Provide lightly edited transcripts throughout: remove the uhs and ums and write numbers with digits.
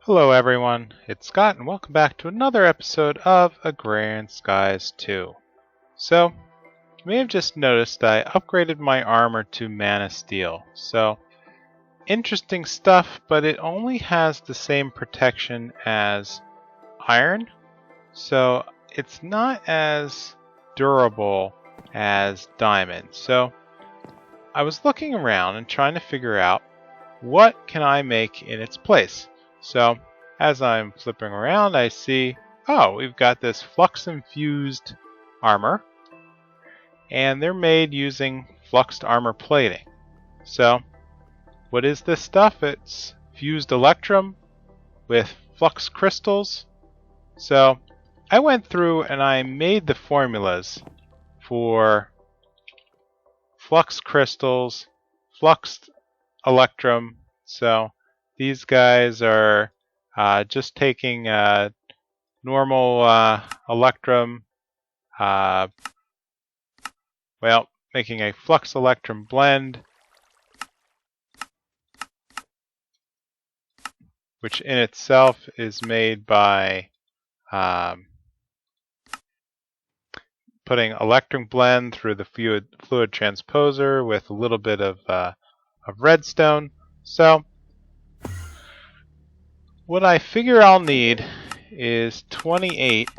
Hello everyone, it's Scott and welcome back to another episode of Agrarian Skies 2. So, you may have just noticed I upgraded my armor to Mana Steel. So, interesting stuff, but it only has the same protection as iron. So, it's not as durable as diamond. So, I was looking around and trying to figure out what can I make in its place. So, as I'm flipping around, I see, oh, we've got this Flux infused armor, and they're made using fluxed armor plating. So, what is this stuff? It's fused electrum with flux crystals. So, I went through and I made the formulas for flux crystals, fluxed electrum. So, these guys are just taking normal electrum, making a flux electrum blend, which in itself is made by putting electrum blend through the fluid transposer with a little bit of redstone. So, what I figure I'll need is 28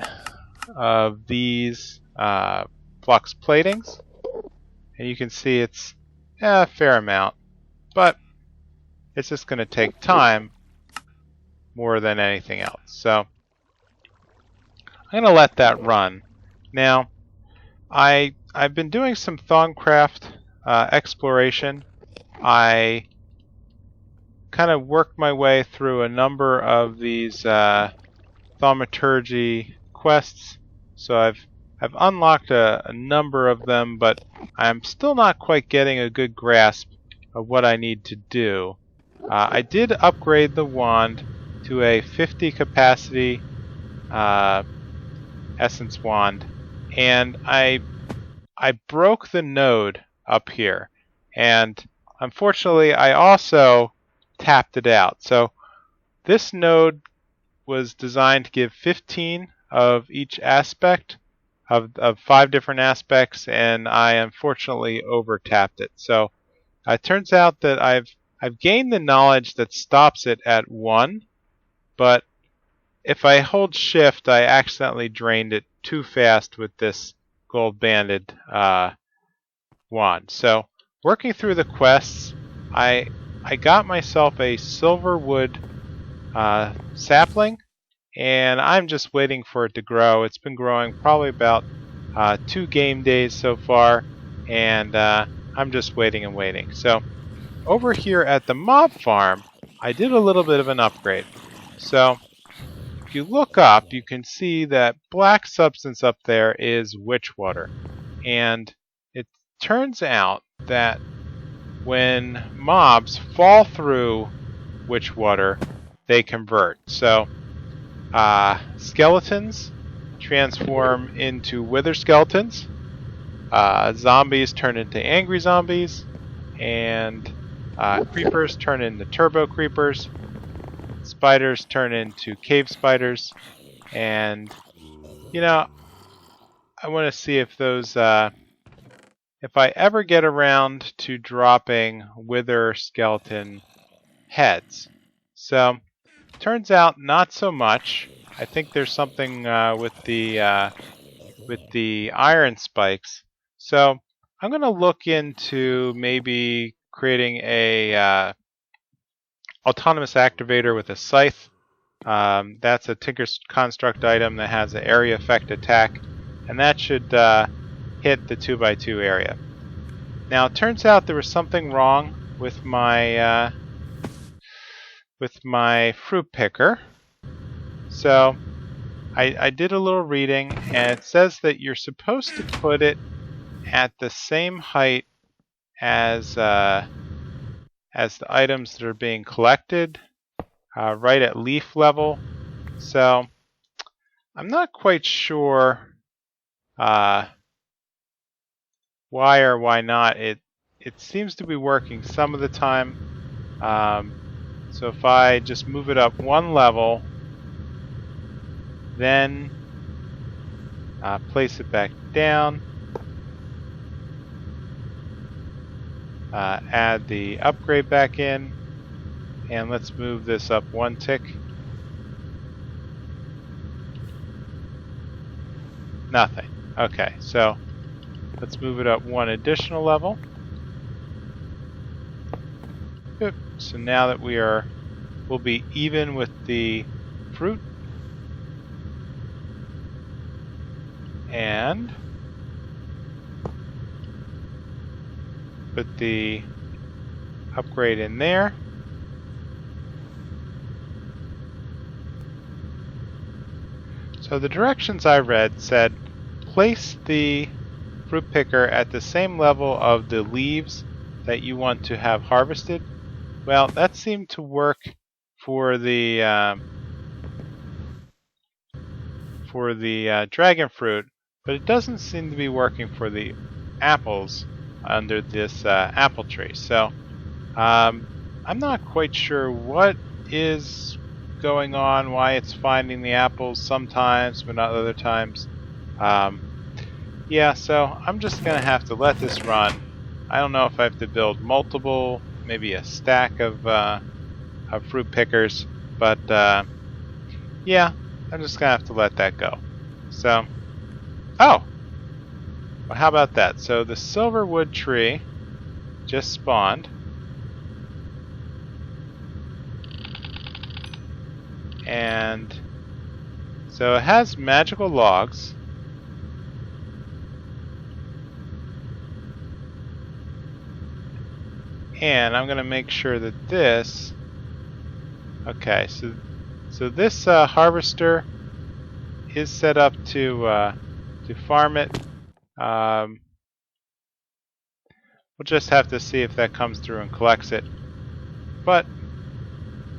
of these flux platings. And you can see it's a fair amount, but it's just going to take time more than anything else. So I'm going to let that run. Now, I've been doing some Thaumcraft exploration. I kind of worked my way through a number of these thaumaturgy quests. So I've unlocked a number of them, but I'm still not quite getting a good grasp of what I need to do. I did upgrade the wand to a 50 capacity essence wand, and I broke the node up here, and unfortunately I also tapped it out. So this node was designed to give 15 of each aspect of 5 different aspects, and I unfortunately over tapped it. So it turns out that I've gained the knowledge that stops it at 1, but if I hold shift, I accidentally drained it too fast with this gold banded wand. So working through the quests, I got myself a silver wood sapling, and I'm just waiting for it to grow. It's been growing probably about 2 game days so far, and I'm just waiting and waiting. So over here at the mob farm, I did a little bit of an upgrade. So if you look up, you can see that black substance up there is witch water, and it turns out that when mobs fall through witch water, they convert. So skeletons transform into wither skeletons, zombies turn into angry zombies, and creepers turn into turbo creepers, spiders turn into cave spiders, and I want to see if those if I ever get around to dropping wither skeleton heads. So turns out not so much. I think there's something with the iron spikes. So I'm going to look into maybe creating a autonomous activator with a scythe. That's a Tinker's Construct item that has an area effect attack, and that should hit the 2x2 area. Now it turns out there was something wrong with my fruit picker. So I did a little reading, and it says that you're supposed to put it at the same height as the items that are being collected, right at leaf level. So I'm not quite sure why or why not. It seems to be working some of the time. So if I just move it up one level, then place it back down, add the upgrade back in, and let's move this up one tick. Nothing. Okay, so let's move it up one additional level. Good. So now that we'll be even with the fruit. And put the upgrade in there. So the directions I read said place the fruit picker at the same level of the leaves that you want to have harvested. Well, that seemed to work for the dragon fruit, but it doesn't seem to be working for the apples under this apple tree. So I'm not quite sure what is going on, why it's finding the apples sometimes but not other times. Yeah, so I'm just gonna have to let this run. I don't know if I have to build multiple, maybe a stack of fruit pickers, but yeah, I'm just gonna have to let that go. So, oh, well, how about that? So the silverwood tree just spawned, and so it has magical logs. And I'm gonna make sure that this. Okay, so this harvester is set up to farm it. We'll just have to see if that comes through and collects it. But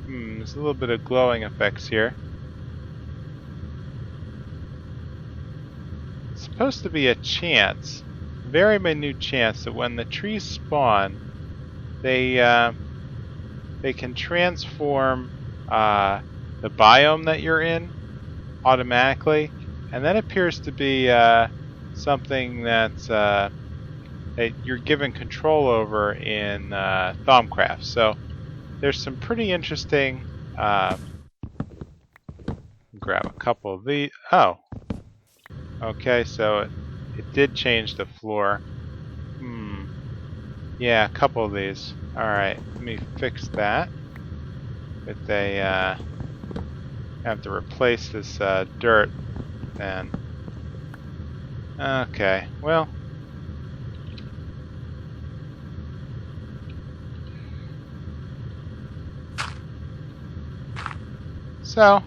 there's a little bit of glowing effects here. It's supposed to be a chance, very minute chance, that when the trees spawn, they can transform the biome that you're in automatically, and that appears to be something that's that you're given control over in Thaumcraft. So there's some pretty interesting. Grab a couple of these. Oh, okay. So it did change the floor. Yeah, a couple of these. Alright, let me fix that. With a, have to replace this dirt then. Okay, well. So,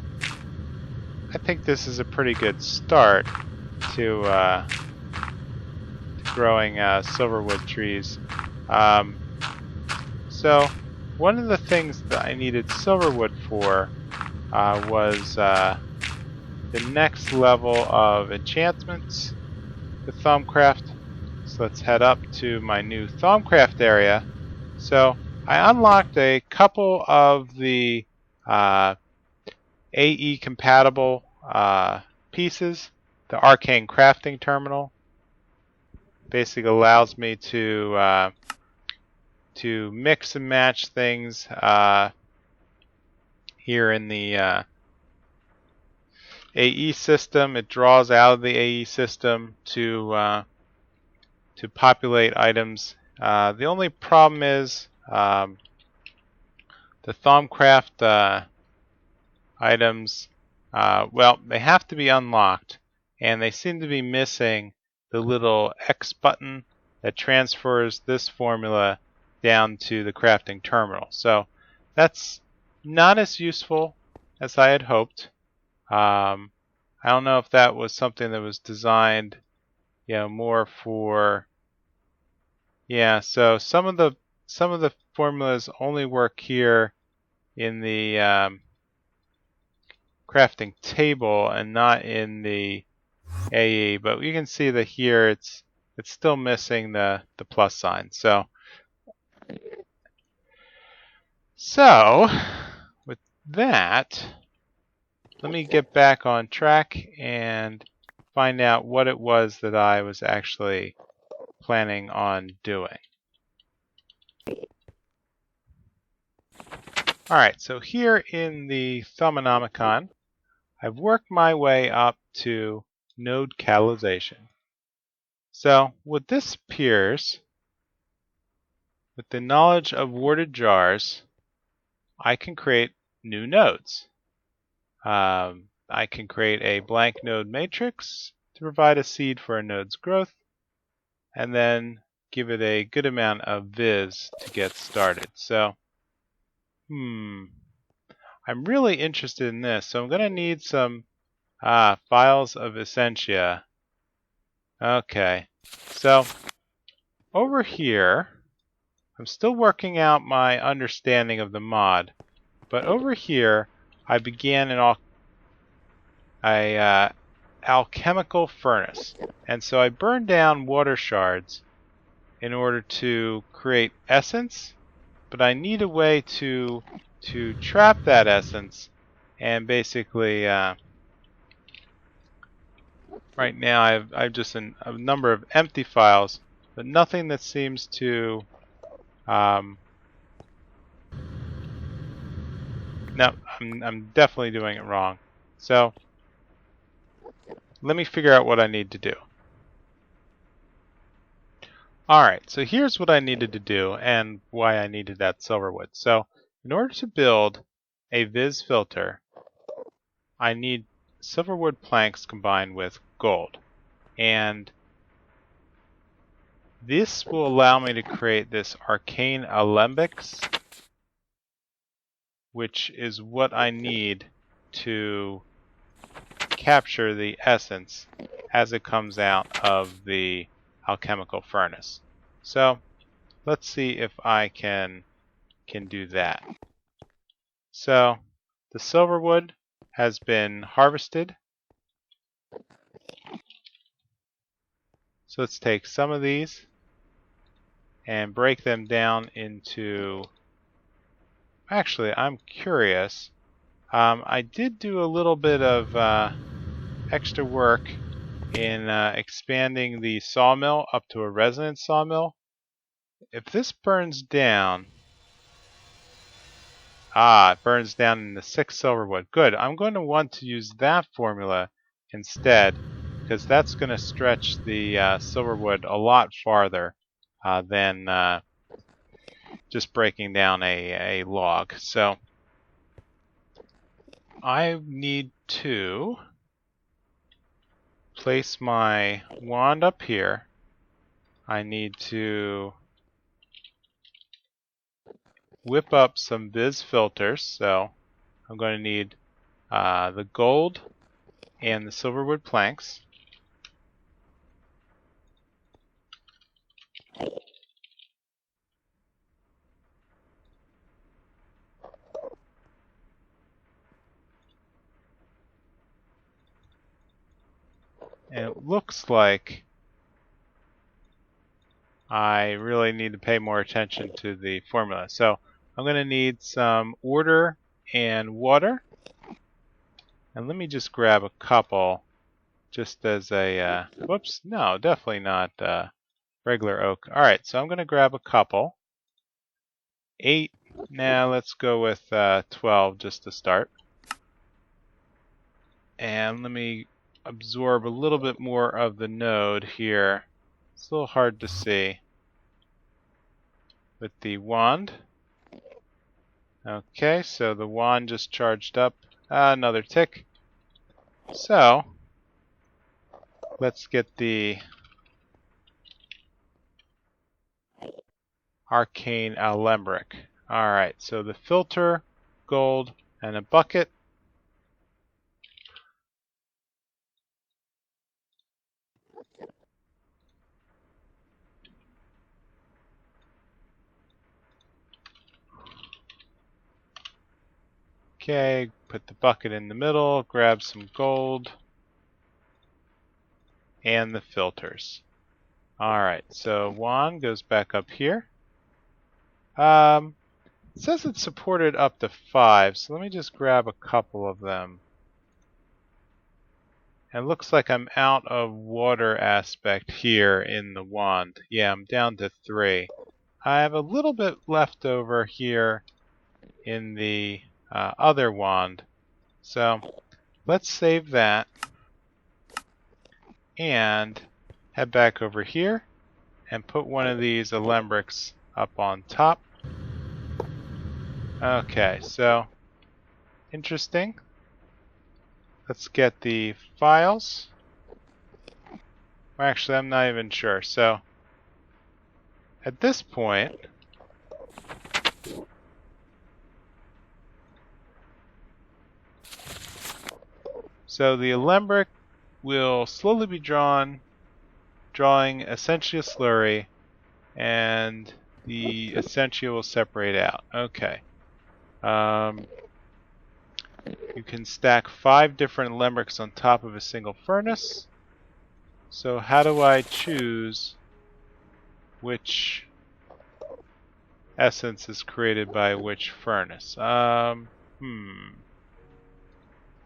I think this is a pretty good start to growing silverwood trees. So one of the things that I needed silverwood for was the next level of enchantments with Thaumcraft. So let's head up to my new Thaumcraft area. So I unlocked a couple of the AE compatible pieces. The Arcane Crafting Terminal basically allows me to mix and match things here in the AE system. It draws out of the AE system to populate items. The only problem is the Thaumcraft items, well, they have to be unlocked, and they seem to be missing the little X button that transfers this formula down to the crafting terminal. So that's not as useful as I had hoped. I don't know if that was something that was designed, more for. Yeah, so some of the formulas only work here in the crafting table and not in the AE, but you can see that here it's still missing the plus sign. So that, let me get back on track and find out what it was that I was actually planning on doing. Alright, so here in the Thaumanomicon, I've worked my way up to node catalyzation. So what this appears, with the knowledge of warded jars, I can create new nodes. I can create a blank node matrix to provide a seed for a node's growth, and then give it a good amount of viz to get started. So, I'm really interested in this, so I'm going to need some files of Essentia. Okay, so over here, I'm still working out my understanding of the mod, but over here I began an alchemical furnace, and so I burned down water shards in order to create essence, but I need a way to trap that essence, and basically right now I've just a number of empty files, but nothing that seems to no, I'm definitely doing it wrong. So let me figure out what I need to do. Alright, so here's what I needed to do and why I needed that silverwood. So in order to build a viz filter, I need silverwood planks combined with gold. And this will allow me to create this arcane alembics, which is what I need to capture the essence as it comes out of the alchemical furnace. So let's see if I can do that. So the silverwood has been harvested. So let's take some of these and break them down into, actually I'm curious, I did do a little bit of extra work in expanding the sawmill up to a resonance sawmill. If this burns down, it burns down in the 6 silverwood. Good, I'm going to want to use that formula instead, because that's going to stretch the silverwood a lot farther than just breaking down a log. So I need to place my wand up here. I need to whip up some viz filters. So I'm going to need the gold and the silverwood planks. And it looks like I really need to pay more attention to the formula. So I'm going to need some order and water. And let me just grab a couple just as a, whoops, no, definitely not regular oak. Alright, so I'm going to grab a couple. 8, now let's go with 12 just to start. And let me absorb a little bit more of the node here. It's a little hard to see with the wand. Okay, so the wand just charged up another tick. So let's get the arcane alembic. Alright, so the filter, gold, and a bucket. Okay, put the bucket in the middle, grab some gold, and the filters. Alright, so wand goes back up here. It says it's supported up to 5, so let me just grab a couple of them. It looks like I'm out of water aspect here in the wand. Yeah, I'm down to 3. I have a little bit left over here in the other wand. So let's save that and head back over here and put one of these alembics up on top. Okay, so interesting. Let's get the files. Actually, I'm not even sure. So at this point, so the alembic will slowly be drawing Essentia slurry, and the Essentia will separate out. Okay. You can stack 5 different alembics on top of a single furnace. So how do I choose which essence is created by which furnace?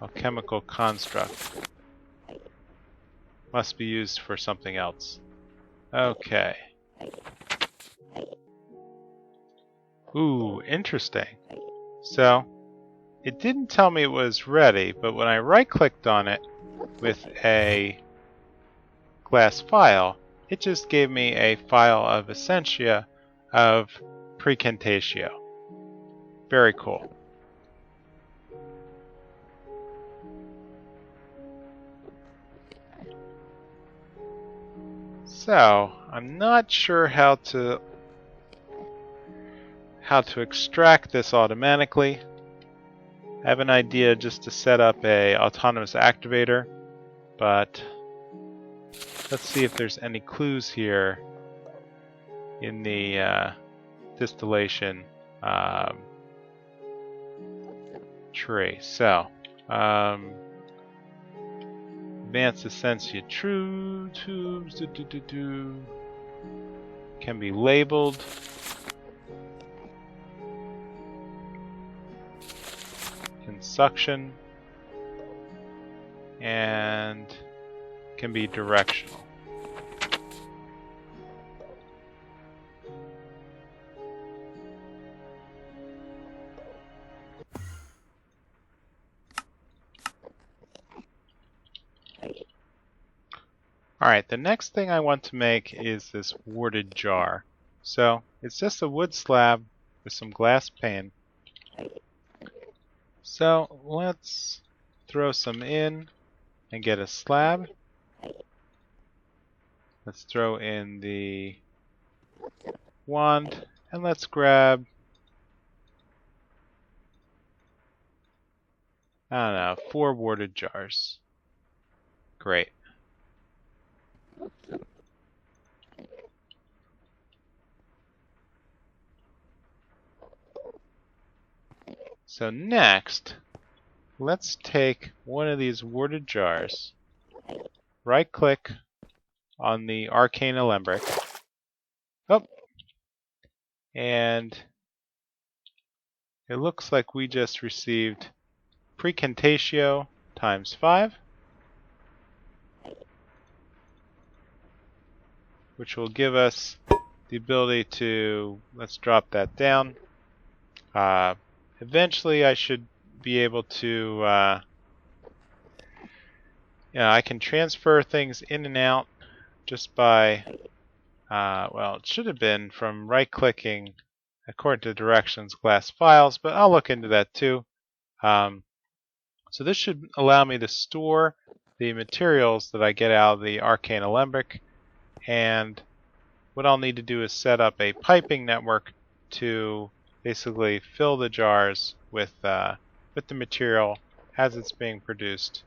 Alchemical construct. Must be used for something else. Okay. Ooh, interesting. So, it didn't tell me it was ready, but when I right-clicked on it with a glass file, it just gave me a file of Essentia of Precantatio. Very cool. So, I'm not sure how to extract this automatically. I have an idea just to set up a autonomous activator, but let's see if there's any clues here in the distillation tree. So, advanced Essentia true tubes can be labeled. Can suction and can be directional. Alright, the next thing I want to make is this warded jar. So, it's just a wood slab with some glass pane. So, let's throw some in and get a slab. Let's throw in the wand, and let's grab, I don't know, 4 warded jars. Great. So next, let's take one of these warded jars, right-click on the arcane alembic, and it looks like we just received Precantatio times 5, which will give us the ability to, let's drop that down. Eventually I should be able to, I can transfer things in and out just by, well, it should have been from right-clicking according to directions glass files, but I'll look into that too. So this should allow me to store the materials that I get out of the arcane alembic, and what I'll need to do is set up a piping network to basically fill the jars with the material as it's being produced.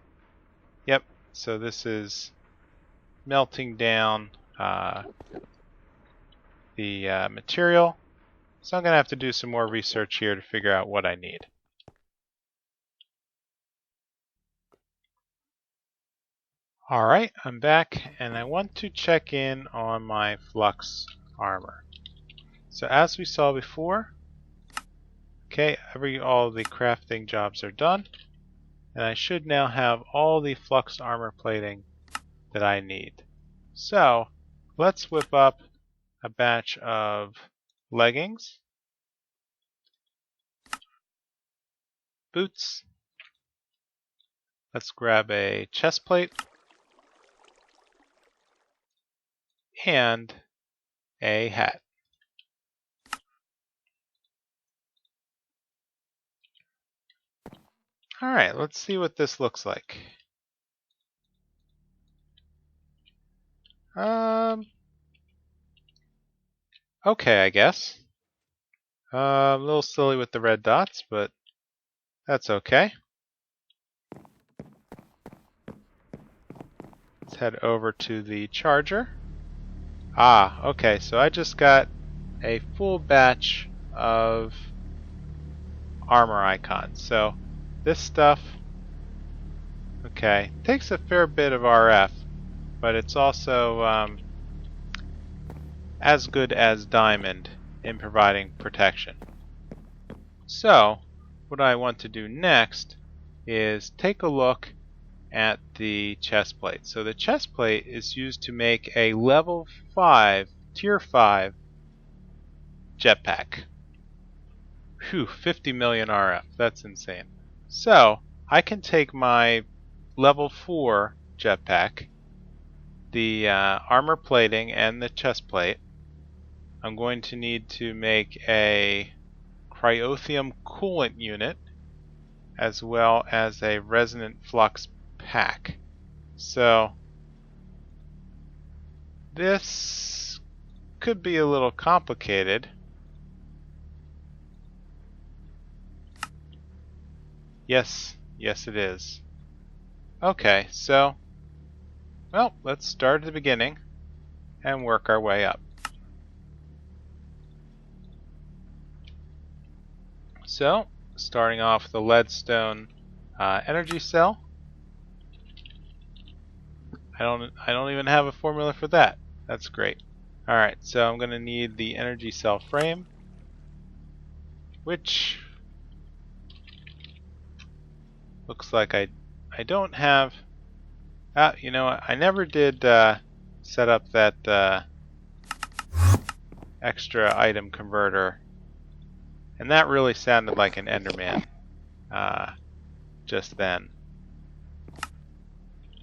Yep, so this is melting down the material. So I'm going to have to do some more research here to figure out what I need. Alright, I'm back, and I want to check in on my Flux armor. So as we saw before, Okay, all the crafting jobs are done, and I should now have all the flux armor plating that I need. So let's whip up a batch of leggings, boots. Let's grab a chest plate and a hat. Alright, let's see what this looks like. Okay, I guess. A little silly with the red dots, but that's okay. Let's head over to the charger. Ah, okay, so I just got a full batch of armor icons. So this stuff, okay, takes a fair bit of RF, but it's also as good as diamond in providing protection. So what I want to do next is take a look at the chest plate. So the chest plate is used to make a level 5, tier 5 jetpack. Phew, 50 million RF, that's insane. So I can take my level 4 jetpack, the armor plating and the chest plate. I'm going to need to make a cryothium coolant unit as well as a resonant flux pack. So this could be a little complicated. Yes it is. Okay, so well, let's start at the beginning and work our way up. So, starting off with the leadstone energy cell. I don't even have a formula for that. That's great. Alright, so I'm going to need the energy cell frame, which looks like I don't have. You know what? I never did set up that extra item converter, and that really sounded like an Enderman just then.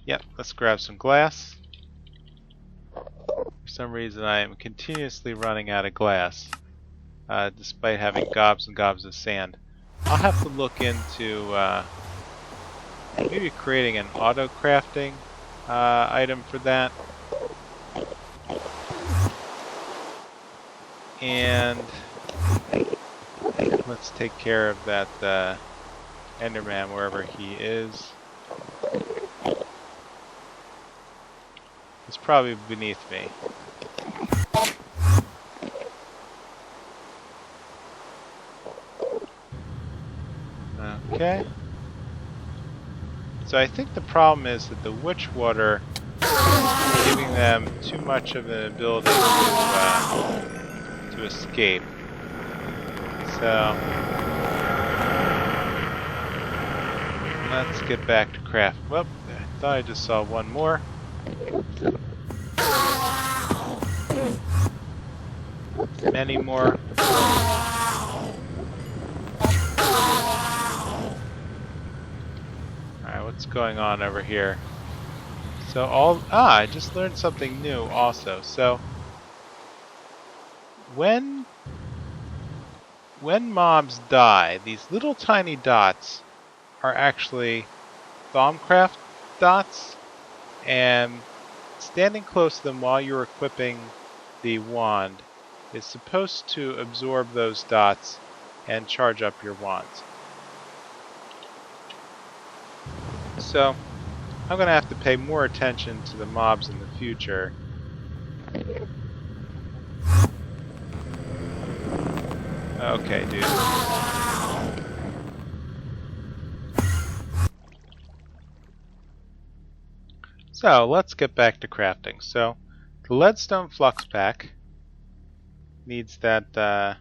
Yep, let's grab some glass. For some reason I am continuously running out of glass, despite having gobs and gobs of sand. I'll have to look into maybe creating an auto crafting item for that. And let's take care of that Enderman wherever he is. It's probably beneath me. Okay. So I think the problem is that the witch water is giving them too much of an ability to escape. So let's get back to craft. Well, I thought I just saw one more. Many more. Alright, what's going on over here? So I just learned something new also. So when mobs die, these little tiny dots are actually Thaumcraft dots, and standing close to them while you're equipping the wand is supposed to absorb those dots and charge up your wands. So I'm going to have to pay more attention to the mobs in the future. Okay, dude. So let's get back to crafting. So the leadstone flux pack needs that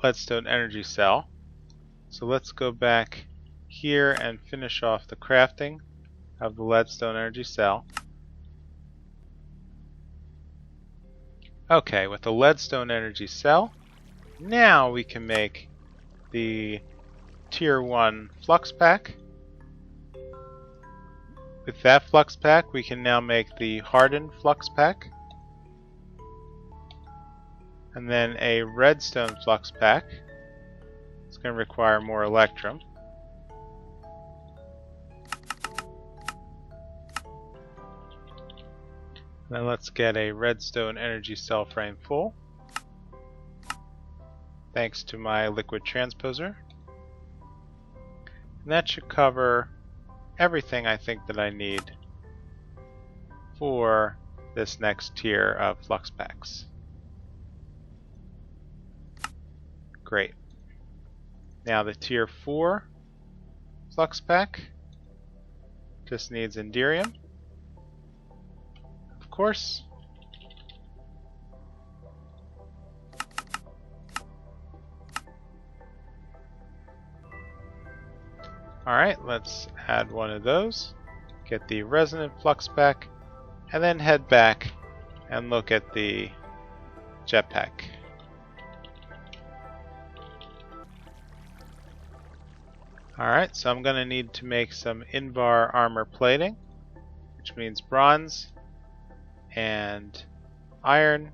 leadstone energy cell. So let's go back here and finish off the crafting of the leadstone energy cell. Okay, with the leadstone energy cell, now we can make the tier 1 flux pack. With that flux pack, we can now make the hardened flux pack, and then a redstone flux pack. It's going to require more electrum. Then let's get a redstone energy cell frame full, thanks to my liquid transposer. And that should cover everything I think that I need for this next tier of flux packs. Great. Now the tier 4 flux pack just needs Enderium, of course. Alright, let's add one of those, get the resonant flux pack, and then head back and look at the jetpack. Alright, so I'm going to need to make some Invar armor plating, which means bronze and iron.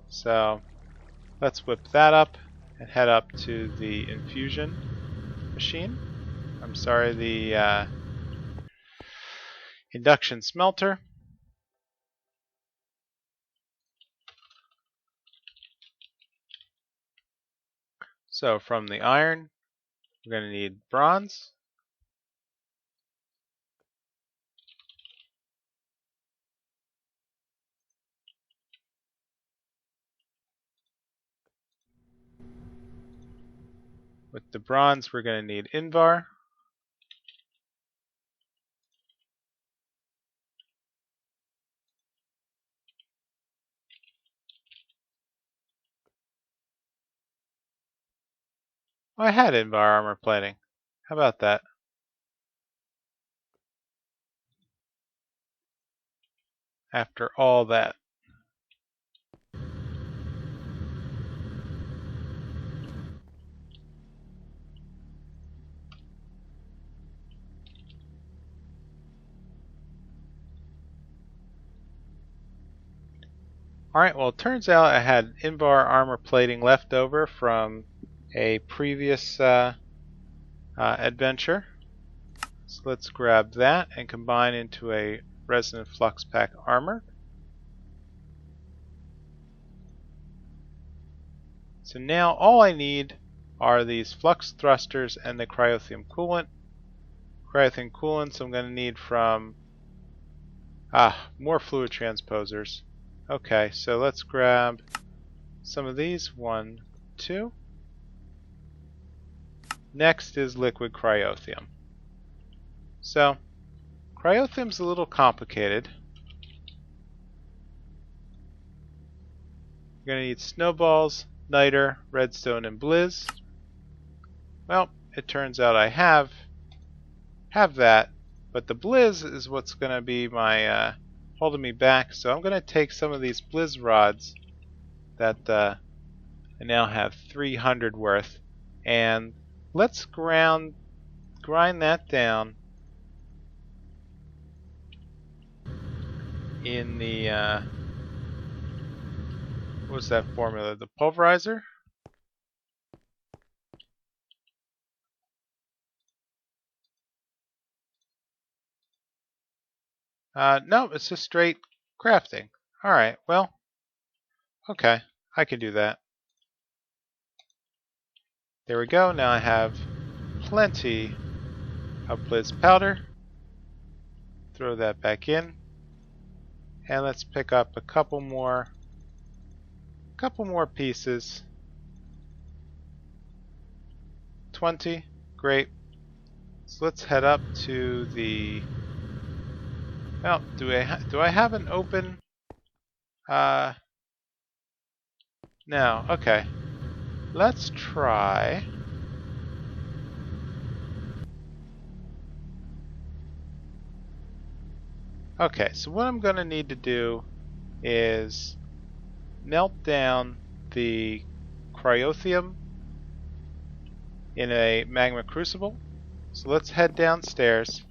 So let's whip that up and head up to the infusion machine. I'm sorry, the induction smelter. So from the iron, we're going to need bronze. With the bronze, we're going to need Invar. Oh, I had Invar armor plating. How about that? After all that. Alright, well, it turns out I had Invar armor plating left over from a previous adventure. So let's grab that and combine into a resonant flux pack armor. So now all I need are these flux thrusters and the cryothium coolant. Cryothium coolant, so I'm going to need from more fluid transposers. Okay, so let's grab some of these. 1, 2. Next is liquid cryothium. So, cryothium's a little complicated. You're going to need snowballs, niter, redstone, and blizz. Well, it turns out I have that, but the blizz is what's going to be my holding me back. So I'm going to take some of these blizz rods that I now have 300 worth, and let's grind that down in the what's that formula? The pulverizer? No, it's just straight crafting. Alright, well, okay, I can do that. There we go, now I have plenty of blizz powder. Throw that back in. And let's pick up a couple more pieces. 20, great. So let's head up to the. Well, do I have an open? No. Okay. let's try. Okay, so what I'm going to need to do is melt down the cryothium in a magma crucible. So let's head downstairs.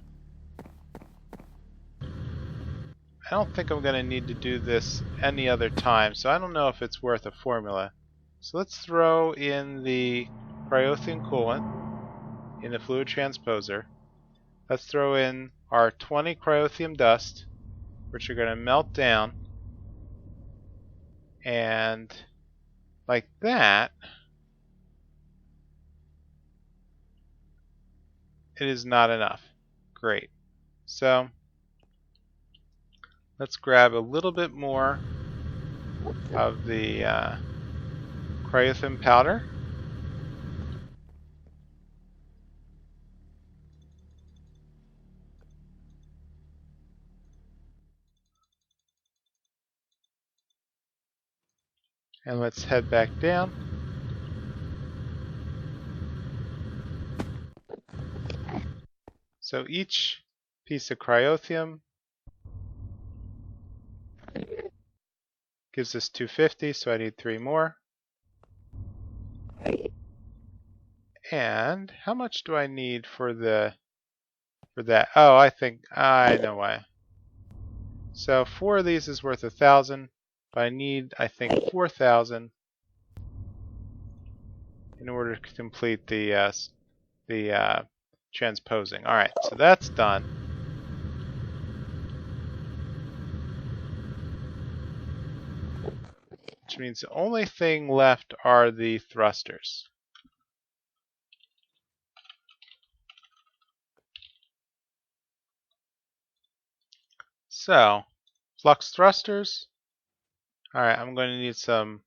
I don't think I'm going to need to do this any other time, so I don't know if it's worth a formula. So let's throw in the cryothium coolant in the fluid transposer. Let's throw in our 20 cryothium dust, which are going to melt down. And like that, it is not enough. Great. So let's grab a little bit more of the cryothium powder. And let's head back down. So each piece of cryothium gives us 250, so I need 3 more. And how much do I need for that? Oh, I think I know why. So 4 of these is worth 1,000, but I need, I think, 4,000 in order to complete the transposing. All right, so that's done. Which means the only thing left are the thrusters. So, flux thrusters. Alright, I'm going to need some.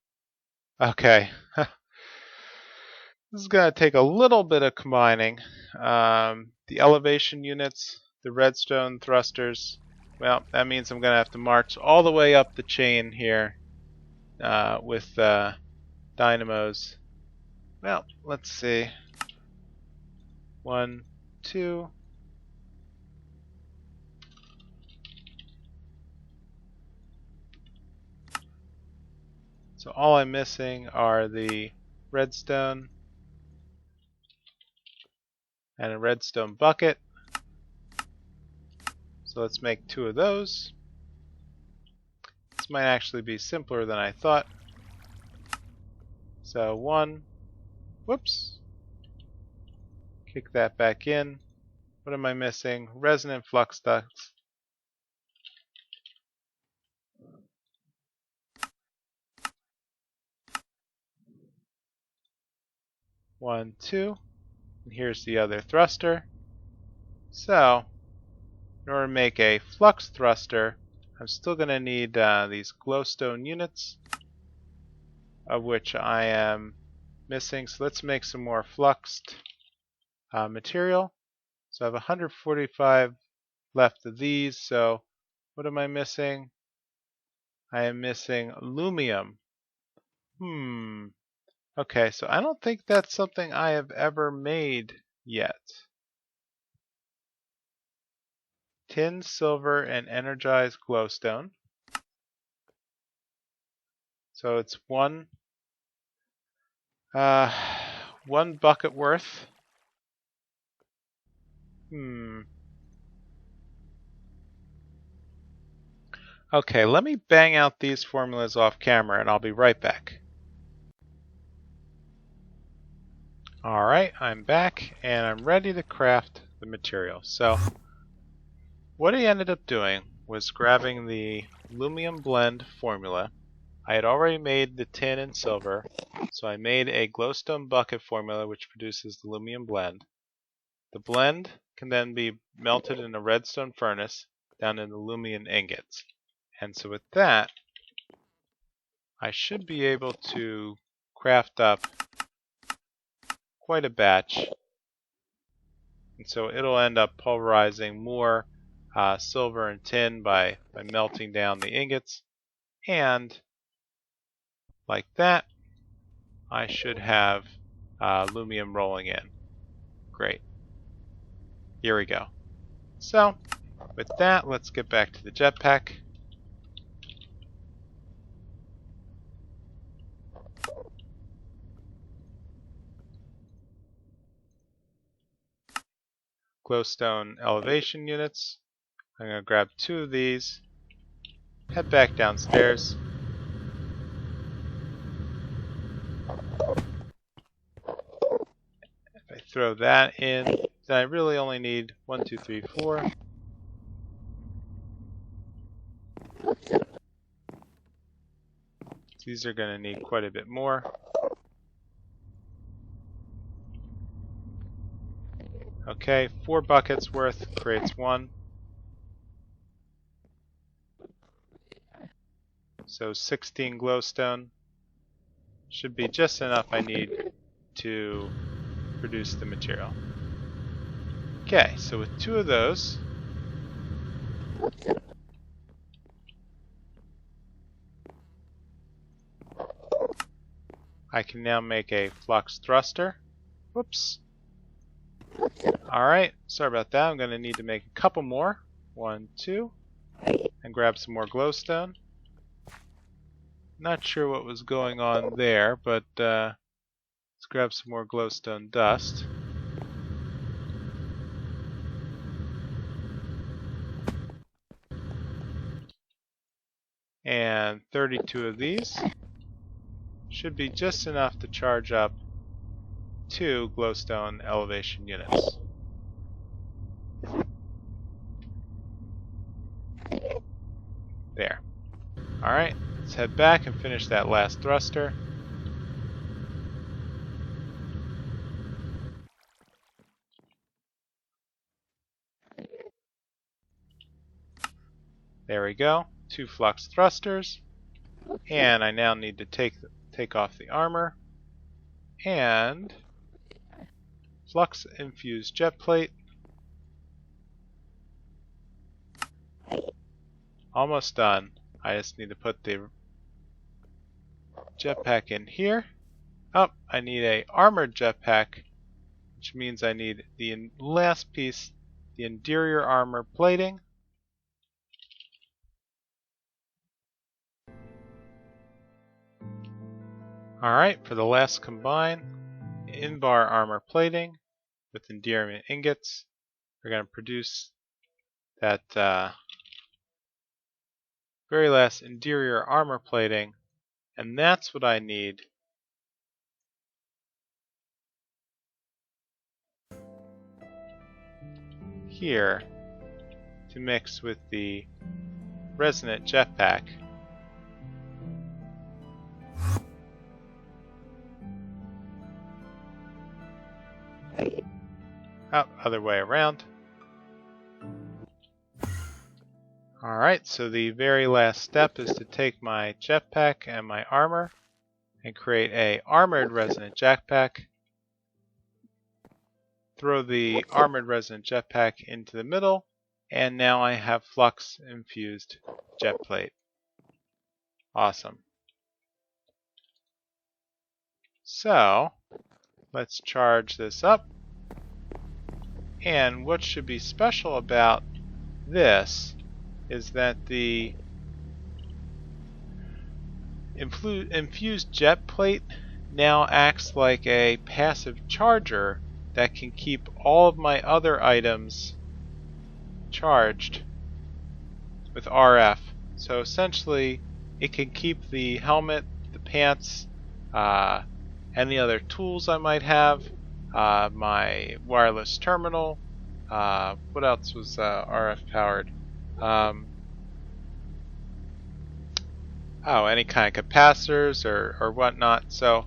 Okay. This is going to take a little bit of combining. The elevation units, the redstone thrusters. Well, that means I'm going to have to march all the way up the chain here with dynamos. Well, let's see. 1, 2. So all I'm missing are the redstone and a redstone bucket. So let's make 2 of those. This might actually be simpler than I thought. So 1, whoops, kick that back in. What am I missing? Resonant flux ducts. One, 2, and here's the other thruster. So, in order to make a flux thruster, I'm still going to need these glowstone units, of which I am missing. So let's make some more fluxed material. So I have 145 left of these. So what am I missing? I am missing aluminum. Okay, so I don't think that's something I have ever made yet. Tin, silver, and energized glowstone. So it's one bucket worth. Okay, let me bang out these formulas off camera and I'll be right back. Alright, I'm back and I'm ready to craft the material. So, what I ended up doing was grabbing the aluminum blend formula. I had already made the tin and silver, so I made a glowstone bucket formula which produces the aluminum blend. The blend can then be melted in a redstone furnace down in aluminum ingots. And so with that, I should be able to craft up quite a batch. And so it'll end up pulverizing more silver and tin by melting down the ingots. And like that, I should have Lumium rolling in. Great. Here we go. So, with that, let's get back to the jetpack. Glowstone elevation units. I'm going to grab 2 of these, head back downstairs. If I throw that in, then I really only need 1, 2, 3, 4. These are going to need quite a bit more. Okay, 4 buckets worth creates 1. So 16 glowstone should be just enough I need to produce the material. Okay, so with 2 of those, I can now make a flux thruster. Whoops. Alright, sorry about that. I'm going to need to make a couple more. 1, 2. And grab some more glowstone. Not sure what was going on there, but let's grab some more glowstone dust. And 32 of these should be just enough to charge up 2 glowstone elevation units. There. Alright, let's head back and finish that last thruster. There we go. 2 flux thrusters. And I now need to take off the armor. And flux infused jet plate. Almost done. I just need to put the jetpack in here. Oh, I need a armored jetpack, which means I need the last piece, the interior armor plating. Alright, for the last combine, in-bar armor plating with endearment ingots. We're going to produce that very last interior armor plating, and that's what I need here to mix with the resonant jetpack. Oh, other way around. Alright, so the very last step is to take my jetpack and my armor and create a armored resonant jetpack. Throw the armored resonant jetpack into the middle, and now I have flux infused jet plate. Awesome. So, let's charge this up. And what should be special about this is that the infused jet plate now acts like a passive charger that can keep all of my other items charged with RF. So essentially, it can keep the helmet, the pants, any other tools I might have, my wireless terminal, what else was RF powered? Any kind of capacitors or whatnot. So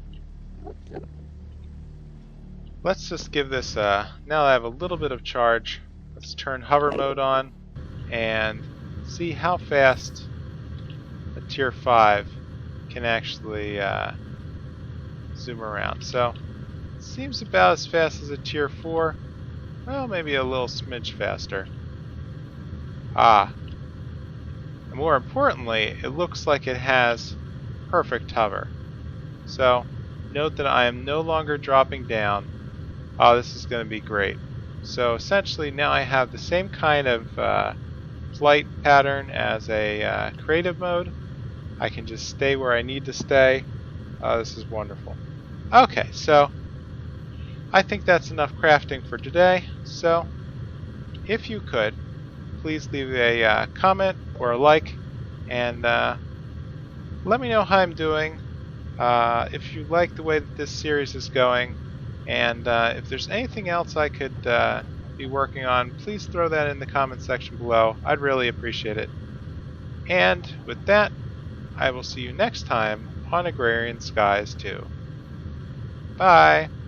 let's just give this now that I have a little bit of charge, let's turn hover mode on and see how fast a tier 5 can actually zoom around. So it seems about as fast as a tier 4. Well, maybe a little smidge faster. And more importantly, it looks like it has perfect hover. So note that I am no longer dropping down. Oh, this is going to be great. So essentially now I have the same kind of flight pattern as a creative mode. I can just stay where I need to stay. This is wonderful. Okay, so I think that's enough crafting for today. So if you could, please leave a comment or a like, and let me know how I'm doing. If you like the way that this series is going, and if there's anything else I could be working on, please throw that in the comment section below. I'd really appreciate it. And with that, I will see you next time on Agrarian Skies 2. Bye!